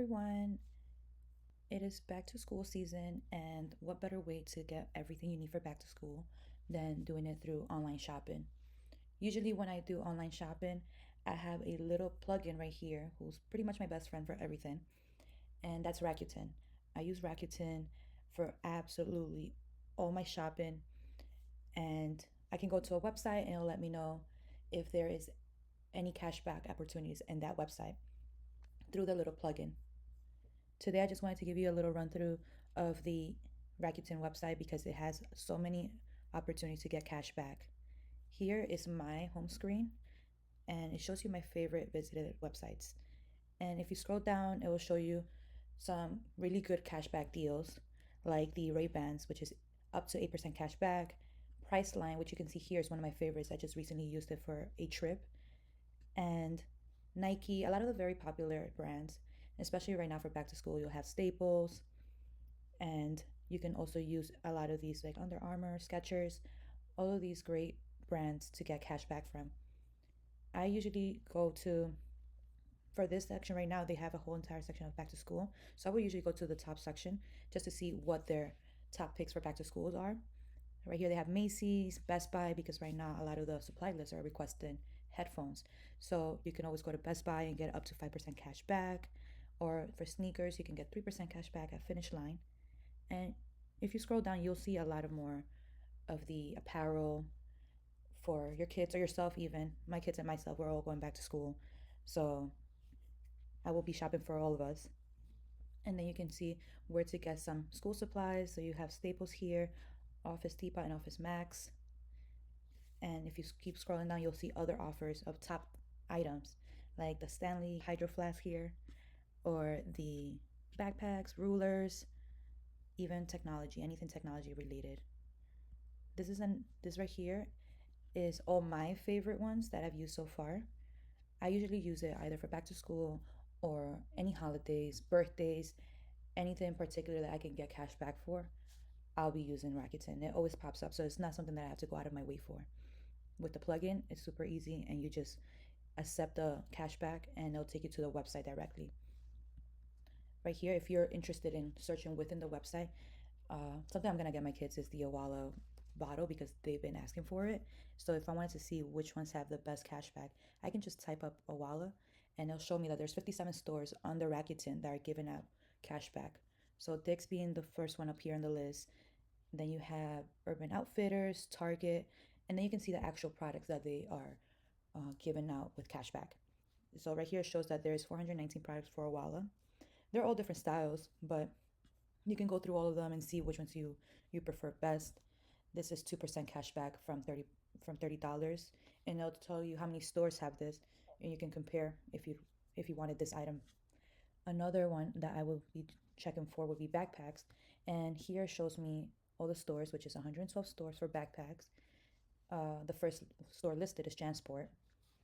everyone. It is back to school season, and what better way to get everything you need for back to school than doing it through online shopping? Usually, when I do online shopping, I have a little plugin right here who's pretty much my best friend for everything, and that's Rakuten. I use Rakuten for absolutely all my shopping, and I can go to a website and it'll let me know if there is any cashback opportunities in that website through the little plugin. Today, I just wanted to give you a little run through of the Rakuten website because it has so many opportunities to get cash back. Here is my home screen and it shows you my favorite visited websites. And if you scroll down, it will show you some really good cashback deals like the Ray-Bans, which is up to 8% cash back. Priceline, which you can see here, is one of my favorites. I just recently used it for a trip. And Nike, a lot of the very popular brands, especially right now for back to school, you'll have Staples, and you can also use a lot of these like Under Armour, Skechers, all of these great brands to get cash back from. I usually go to for this section right now, they have a whole entire section of back to school. So I would usually go to the top section just to see what their top picks for back to schools are. Right here, they have Macy's, Best Buy, because right now a lot of the supply lists are requesting headphones. So you can always go to Best Buy and get up to 5% cash back. Or for sneakers, you can get 3% cash back at Finish Line. And if you scroll down, you'll see a lot of more of the apparel for your kids or yourself, even. My kids and myself, we're all going back to school. So I will be shopping for all of us. And then you can see where to get some school supplies. So you have Staples here, Office Depot, and Office Max. And if you keep scrolling down, you'll see other offers of top items like the Stanley Hydro Flask here, or the backpacks, rulers, even technology, anything technology related. This right here is all my favorite ones that I've used so far. I usually use it either for back to school or any holidays, birthdays, anything in particular that I can get cash back for. I'll be using Rakuten. It always pops up, so it's not something that I have to go out of my way for. With the plugin, it's super easy and you just accept the cashback and it'll take you to the website directly. Right here, if you're interested in searching within the website, something I'm gonna get my kids is the Awala bottle because they've been asking for it. So if I wanted to see which ones have the best cashback, I can just type up Awala and it'll show me that there's 57 stores on the Rakuten that are giving out cashback. So Dick's being the first one up here on the list. Then you have Urban Outfitters, Target, and then you can see the actual products that they are giving out with cashback. So right here shows that there's 419 products for Awala. They're all different styles, but you can go through all of them and see which ones you prefer best. This is 2% cash back from $30, and it'll tell you how many stores have this, and you can compare if you wanted this item. Another one that I will be checking for would be backpacks, and here shows me all the stores, which is 112 stores for backpacks. The first store listed is Jansport,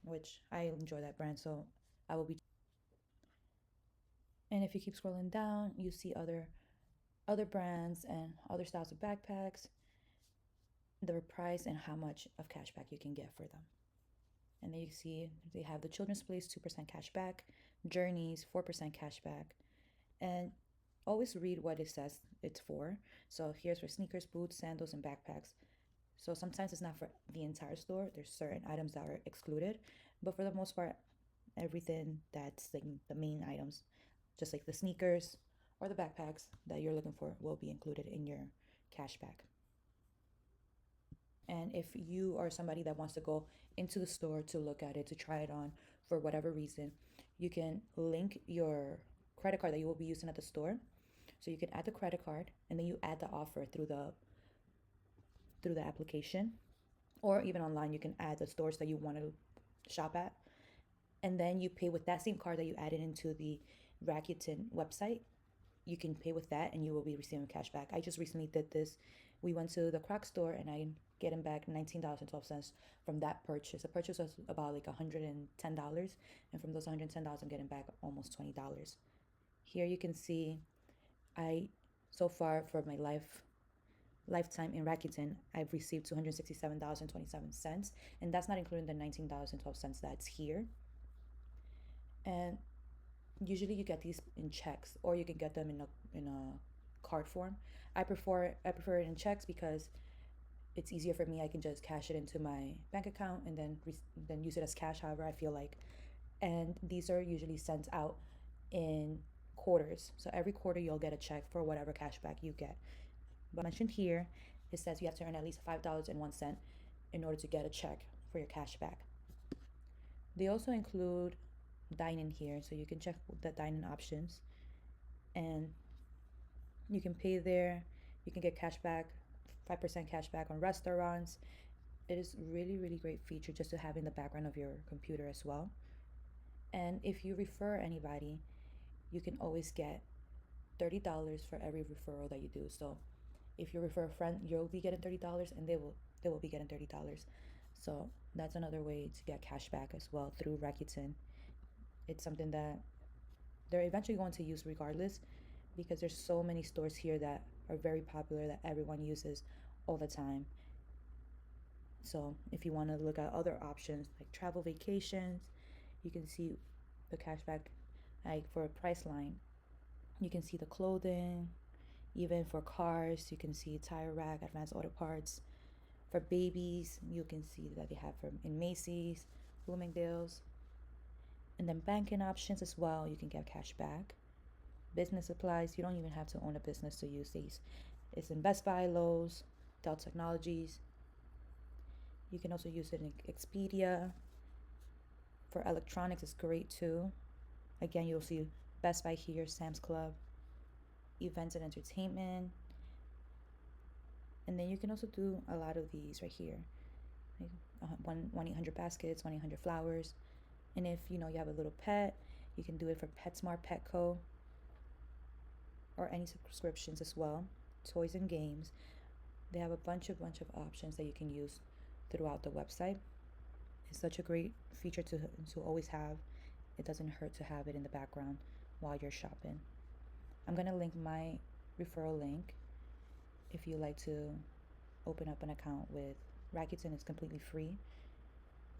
which I enjoy that brand, so I will be. And if you keep scrolling down, you see other brands and other styles of backpacks, their price and how much of cashback you can get for them. And then you see they have the Children's Place 2% cashback, Journeys 4% cashback, and always read what it says it's for. So here's for sneakers, boots, sandals, and backpacks. So sometimes it's not for the entire store. There's certain items that are excluded, but for the most part, everything that's like the main items, just like the sneakers or the backpacks that you're looking for, will be included in your cashback. And if you are somebody that wants to go into the store to look at it, to try it on for whatever reason, you can link your credit card that you will be using at the store. So you can add the credit card and then you add the offer through the application, or even online you can add the stores that you want to shop at, and then you pay with that same card that you added into the Rakuten website. You can pay with that and you will be receiving cash back. I just recently did this. We went to the Croc store and I getting back $19.12 from that purchase. The purchase was about like $110, and from those $110 I'm getting back almost $20. Here you can see I so far for my lifetime in Rakuten, I've received $267.27, and that's not including the $19.12 that's here. And Usually you get these in checks, or you can get them in a card form. I prefer it in checks because it's easier for me. I can just cash it into my bank account and then use it as cash however I feel like. And these are usually sent out in quarters. So every quarter you'll get a check for whatever cashback you get. But mentioned here, it says you have to earn at least $5.01 in order to get a check for your cashback. They also include dine-in here, so you can check the dine-in options, and you can pay there. You can get cashback, 5% cashback on restaurants. It is really great feature just to have in the background of your computer as well. And if you refer anybody, you can always get $30 for every referral that you do. So if you refer a friend, you'll be getting $30 and they will be getting $30. So that's another way to get cash back as well through Rakuten. It's something that they're eventually going to use regardless, because there's so many stores here that are very popular that everyone uses all the time. So if you want to look at other options like travel vacations, you can see the cashback, like for a price line. You can see the clothing, even for cars, you can see tire rack, advanced auto parts. For babies, you can see that they have from in Macy's, Bloomingdale's, and then banking options as well. You can get cash back. Business supplies, you don't even have to own a business to use these. It's in Best Buy, Lowe's, Dell Technologies. You can also use it in Expedia. For electronics, it's great too. Again, you'll see Best Buy here, Sam's Club, events and entertainment. And then you can also do a lot of these right here, like 1-800 baskets, 1-800 flowers. And if you have a little pet, you can do it for PetSmart, Petco, or any subscriptions as well. Toys and games. They have a bunch of options that you can use throughout the website. It's such a great feature to always have. It doesn't hurt to have it in the background while you're shopping. I'm gonna link my referral link if you like to open up an account with Rakuten. It's completely free,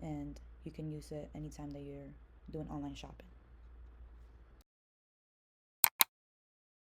and you can use it anytime that you're doing online shopping.